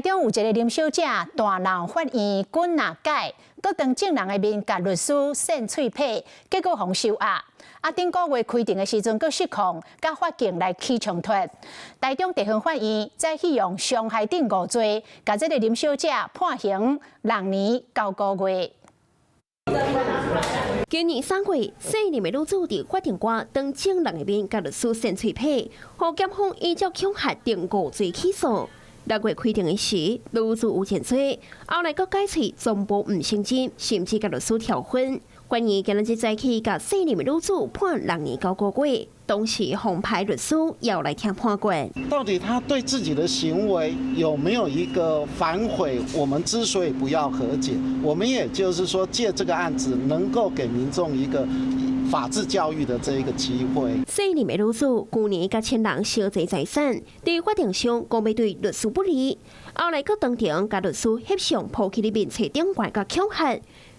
中有一個林小姐大鬧法院滾拿解，佮當證人的面甲律師扇嘴皮，結果互收押。頂個月開庭的時陣，佮失控，甲法警來起衝突。台中地方法院再起用傷害等誤罪，甲這個林小姐判刑6年9個月。今年3月，姓林的女子佇法庭外當證人的面甲律師扇嘴皮，互檢方依照恐嚇等誤罪起訴。6月開庭的時，女子有前罪，後來佮解釋全部唔成真，甚至甲律師跳婚。法院今日再起甲姓林的女子判6年9個月，當時紅牌律師要來聽判決。到底他對自己的行為有沒有一個反悔？我們之所以不要和解，我們也就是說借這個案子能夠給民眾一個法治教育的這一個機會。姓林的女子去年甲親人相濟財產，在法庭上講要對律師不利，後來佮當庭甲律師翕相拋棄裡面冊頂怪甲恐嚇。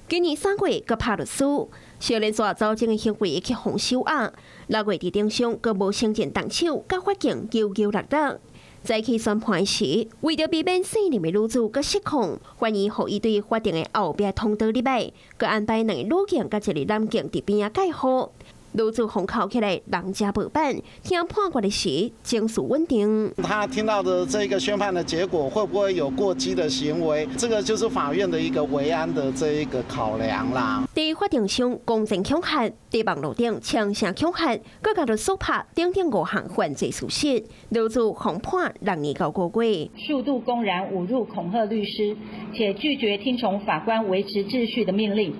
今年3月佮拍律師，少年抓走證的行為去互收押。6月佇庭上佮無成見動手，甲法警糾6。在起宣判時，為着避免姓林的女子佮失控，法院予伊對法庭的後壁通道入來，佮安排2個女警佮1個男警佇邊仔介護。女子封口起來，人家無辦。聽判決的時，情緒穩定。他聽到的這個宣判的結果，會不會有過激的行為？這個就是法院的一個維安的這一個考量啦。在法庭上公正恐嚇，在網絡頂槍聲恐嚇，佮甲律師拍等5項犯罪事實，女子紅判6年9個月。數度公然侮辱恐嚇律師，且拒絕聽從法官維持秩序的命令，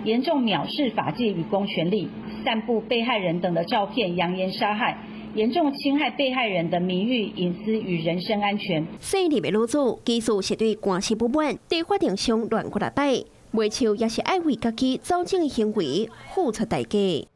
嚴重藐視法紀與公權力。散布被害人等的照片，揚言殺害，嚴重侵害被害人的名譽、隱私與人身安全。姓林的女子其實是對官司不滿，在法庭上亂過來擺，袂笑也是愛為家己造證的行為付出代價。